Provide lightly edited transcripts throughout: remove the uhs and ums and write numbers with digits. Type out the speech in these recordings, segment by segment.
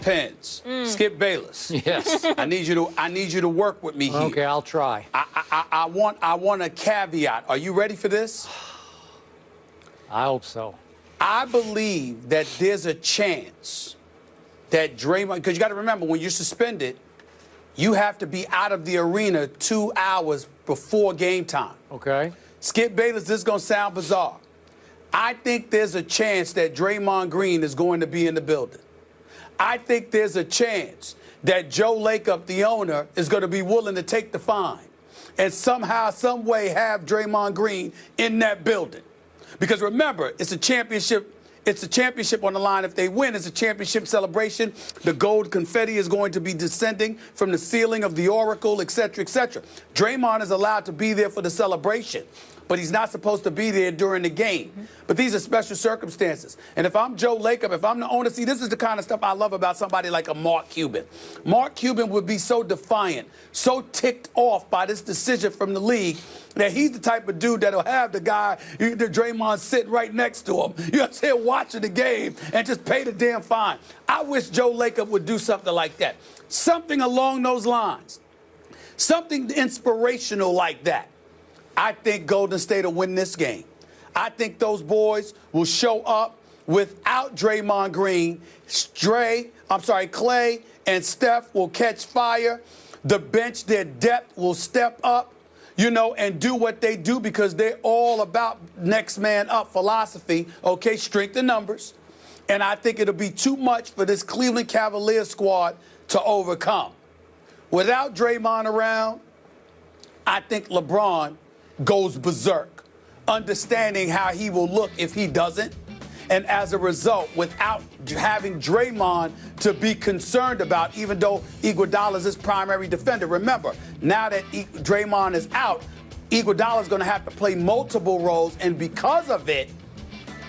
depends. Skip Bayless. Yes. I need you to work with me here. Okay, I'll try. I want a caveat. Are you ready for this? I hope so. I believe that there's a chance that Draymond, because you got to remember, when you're suspended, you have to be out of the arena 2 hours before game time. Okay. Skip Bayless, this is going to sound bizarre. I think there's a chance that Draymond Green is going to be in the building. I think there's a chance that Joe Lacob, the owner, is going to be willing to take the fine and somehow, some way have Draymond Green in that building. Because remember, it's a championship. It's a championship on the line. If they win, it's a championship celebration. The gold confetti is going to be descending from the ceiling of the Oracle, et cetera, et cetera. Draymond is allowed to be there for the celebration, but he's not supposed to be there during the game. But these are special circumstances. And if I'm Joe Lacob, if I'm the owner, see, this is the kind of stuff I love about somebody like a Mark Cuban. Mark Cuban would be so defiant, so ticked off by this decision from the league that he's the type of dude that'll have the guy, the Draymond, sitting right next to him. You know what I'm saying? Watching the game and just pay the damn fine. I wish Joe Lacob would do something like that. Something along those lines. Something inspirational like that. I think Golden State will win this game. I think those boys will show up without Draymond Green. Clay and Steph will catch fire. The bench, their depth will step up, and do what they do because they're all about next man up philosophy, okay, strength in numbers. And I think it'll be too much for this Cleveland Cavaliers squad to overcome. Without Draymond around, I think LeBron goes berserk, understanding how he will look if he doesn't. And as a result, without having Draymond to be concerned about, even though Iguodala is his primary defender. Remember, now that Draymond is out, Iguodala is going to have to play multiple roles, and because of it,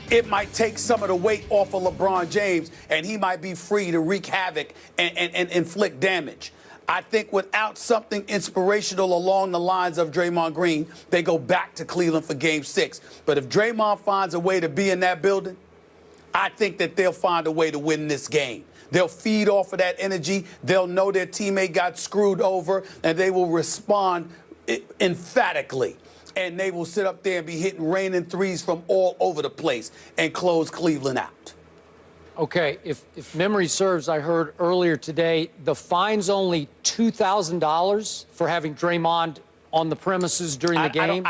it might take some of the weight off of LeBron James, and he might be free to wreak havoc and inflict damage. I think without something inspirational along the lines of Draymond Green, they go back to Cleveland for Game 6. But if Draymond finds a way to be in that building, I think that they'll find a way to win this game. They'll feed off of that energy. They'll know their teammate got screwed over, and they will respond emphatically. And they will sit up there and be hitting raining threes from all over the place and close Cleveland out. Okay, if memory serves, I heard earlier today the fine's only $2,000 for having Draymond on the premises during the game.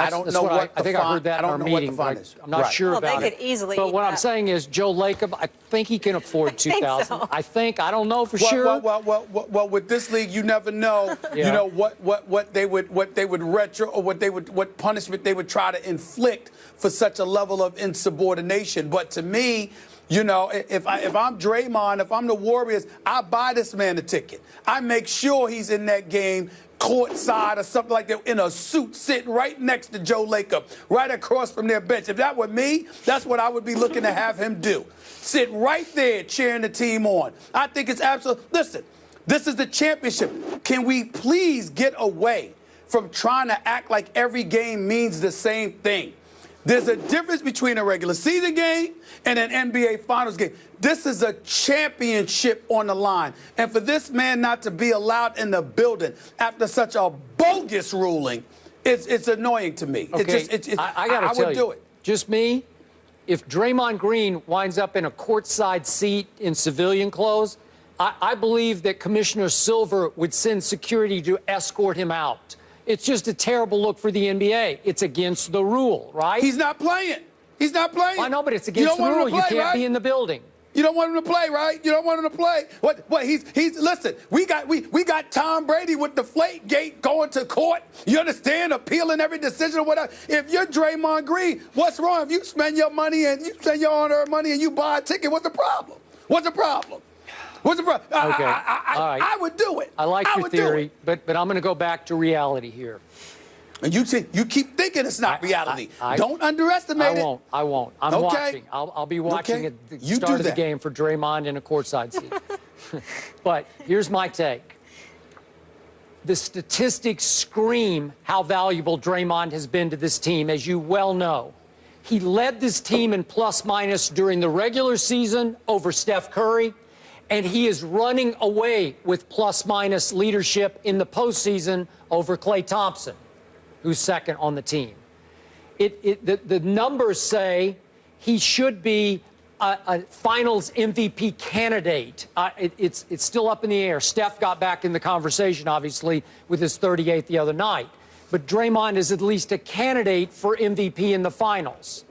I don't know what I think I heard that in our meeting. But I'm not sure about it. Well, they could easily. But what I'm saying is, Joe Lacob, I think he can afford $2,000. I don't know for sure. Well, with this league, you never know. Yeah. What they would retro, or what punishment they would try to inflict for such a level of insubordination. But to me, if I'm Draymond, if I'm the Warriors, I buy this man a ticket. I make sure he's in that game courtside or something like that in a suit sitting right next to Joe Lacob, right across from their bench. If that were me, that's what I would be looking to have him do. Sit right there cheering the team on. I think it's absolute. Listen, this is the championship. Can we please get away from trying to act like every game means the same thing? There's a difference between a regular season game and an NBA Finals game. This is a championship on the line. And for this man not to be allowed in the building after such a bogus ruling, it's annoying to me. Okay. I got to tell would you, do it. Just me, if Draymond Green winds up in a courtside seat in civilian clothes, I believe that Commissioner Silver would send security to escort him out. It's just a terrible look for the NBA. It's against the rule, right? He's not playing. He's not playing. I know, but it's against the rule. You can't be in the building. You don't want him to play, right? You don't want him to play. What? He's listen. We got Tom Brady with the Deflate Gate going to court. You understand? Appealing every decision or whatever. If you're Draymond Green, what's wrong? If you spend your money and you spend your hard-earned money and you buy a ticket, what's the problem? What's the problem? What's the problem? Okay. All right. I would do it. I like your theory, but I'm going to go back to reality here. And you keep thinking it's not reality. Don't underestimate it. I won't. I'm watching. I'll be watching at the start of the game for Draymond in a courtside seat. But here's my take. The statistics scream how valuable Draymond has been to this team, as you well know. He led this team in plus-minus during the regular season over Steph Curry. and he is running away with plus-minus leadership in the postseason over Klay Thompson, who's second on the team. The numbers say he should be a Finals MVP candidate. It's still up in the air. Steph got back in the conversation, obviously, with his 38 the other night. But Draymond is at least a candidate for MVP in the Finals.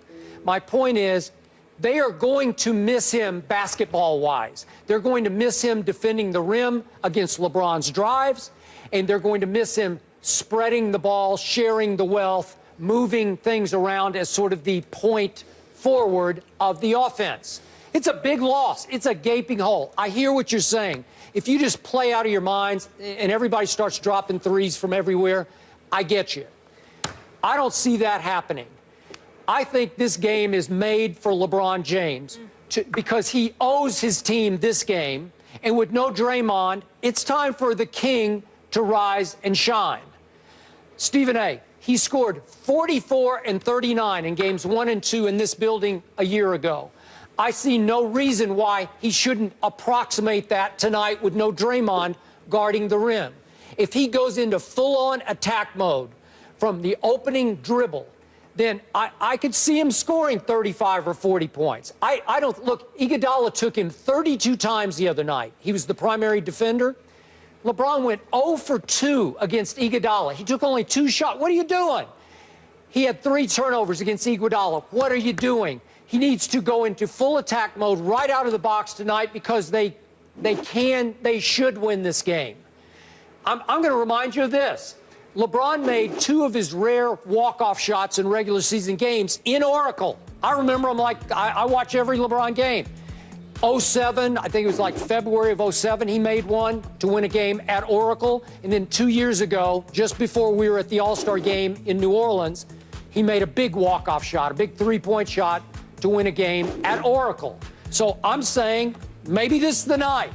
My point is, they are going to miss him basketball-wise. They're going to miss him defending the rim against LeBron's drives, and they're going to miss him spreading the ball, sharing the wealth, moving things around as sort of the point forward of the offense. It's a big loss. It's a gaping hole. I hear what you're saying. If you just play out of your minds and everybody starts dropping threes from everywhere, I get you. I don't see that happening. I think this game is made for LeBron James because he owes his team this game. And with no Draymond, it's time for the king to rise and shine. Stephen A., he scored 44 and 39 in games 1 and 2 in this building a year ago. I see no reason why he shouldn't approximate that tonight with no Draymond guarding the rim. If he goes into full-on attack mode from the opening dribble, then I could see him scoring 35 or 40 points. I don't look. Iguodala took him 32 times the other night. He was the primary defender. LeBron went 0 for 2 against Iguodala. He took only 2 shots. What are you doing? He had 3 turnovers against Iguodala. What are you doing? He needs to go into full attack mode right out of the box tonight because they should win this game. I'm going to remind you of this. LeBron made 2 of his rare walk-off shots in regular season games in Oracle. I remember them like I watch every LeBron game. 07, I think it was like February of 07, he made one to win a game at Oracle. And then 2 years ago, just before we were at the All-Star game in New Orleans, he made a big walk-off shot, a big three-point shot to win a game at Oracle. So I'm saying maybe this is the night.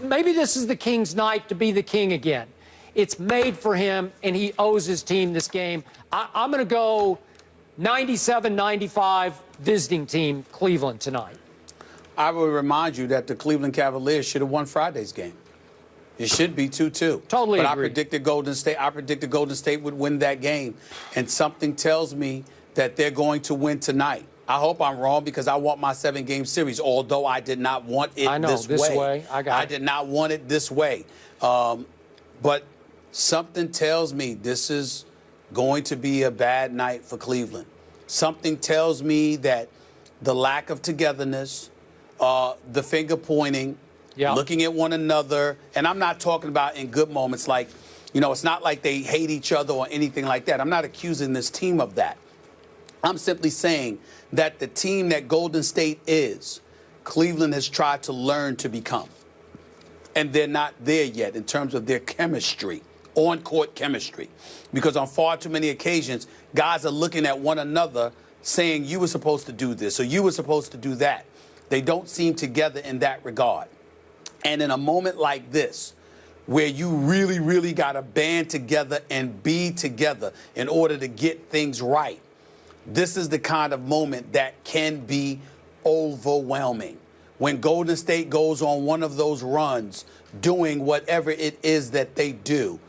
Maybe this is the King's night to be the king again. It's made for him, and he owes his team this game. I'm going to go 97-95 visiting team Cleveland tonight. I will remind you that the Cleveland Cavaliers should have won Friday's game. It should be 2-2. Totally but agree. I predicted Golden State would win that game, and something tells me that they're going to win tonight. I hope I'm wrong because I want my 7-game series, although I did not want it this way. I did not want it this way. But something tells me this is going to be a bad night for Cleveland. Something tells me that the lack of togetherness, the finger pointing, looking at one another, and I'm not talking about in good moments like, it's not like they hate each other or anything like that. I'm not accusing this team of that. I'm simply saying that the team that Golden State is, Cleveland has tried to learn to become. And they're not there yet in terms of their chemistry, on-court chemistry. Because on far too many occasions, guys are looking at one another saying, you were supposed to do this or you were supposed to do that. They don't seem together in that regard. And in a moment like this, where you really, really got to band together and be together in order to get things right, this is the kind of moment that can be overwhelming. When Golden State goes on one of those runs, doing whatever it is that they do,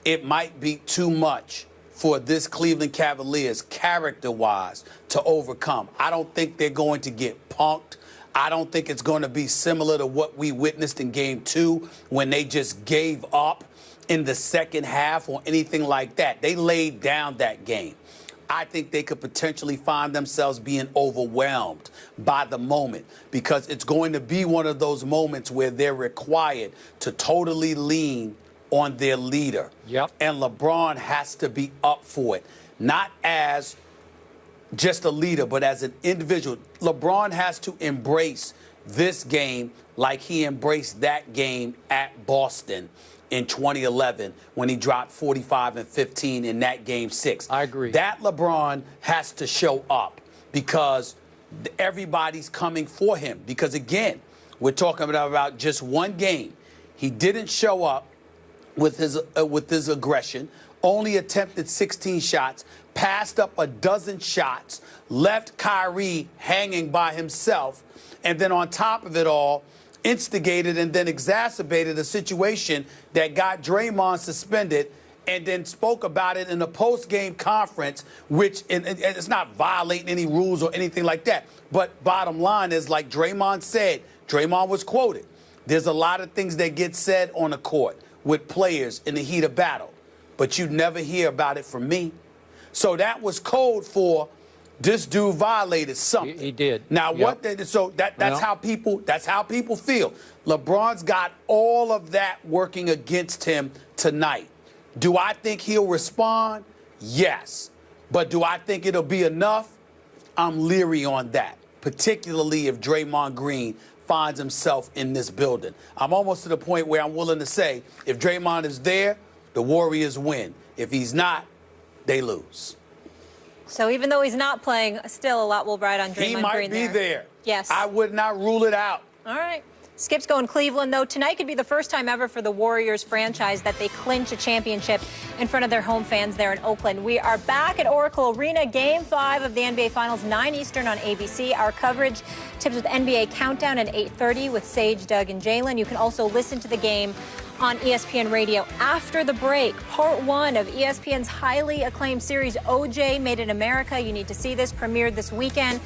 it might be too much for this Cleveland Cavaliers, character-wise, to overcome. I don't think they're going to get punked. I don't think it's going to be similar to what we witnessed in Game 2 when they just gave up in the second half or anything like that. They laid down that game. I think they could potentially find themselves being overwhelmed by the moment because it's going to be one of those moments where they're required to totally lean on their leader. Yep. And LeBron has to be up for it, not as just a leader, but as an individual. LeBron has to embrace this game like he embraced that game at Boston in 2011 when he dropped 45 and 15 in that Game 6. I agree. That LeBron has to show up because everybody's coming for him. Because, again, we're talking about just one game. He didn't show up with his aggression, only attempted 16 shots, passed up a dozen shots, left Kyrie hanging by himself, and then on top of it all, instigated and then exacerbated a situation that got Draymond suspended, and then spoke about it in a post-game conference, which and it's not violating any rules or anything like that. But bottom line is, like Draymond said, Draymond was quoted, there's a lot of things that get said on the court with players in the heat of battle, but you never hear about it from me. So that was code for this dude violated something. He did. Now that's how people feel. LeBron's got all of that working against him tonight. Do I think he'll respond? Yes. But do I think it'll be enough? I'm leery on that, particularly if Draymond Green finds himself in this building. I'm almost to the point where I'm willing to say, if Draymond is there, the Warriors win. If he's not, they lose. So even though he's not playing, still a lot will ride on Draymond Green. He might be there. Yes. I would not rule it out. All right. Skip's going Cleveland, though. Tonight could be the first time ever for the Warriors franchise that they clinch a championship in front of their home fans there in Oakland. We are back at Oracle Arena, Game 5 of the NBA Finals, 9 Eastern on ABC. Our coverage tips with NBA Countdown at 8:30 with Sage, Doug, and Jalen. You can also listen to the game on ESPN Radio after the break. Part 1 of ESPN's highly acclaimed series, OJ Made in America. You need to see this. Premiered this weekend.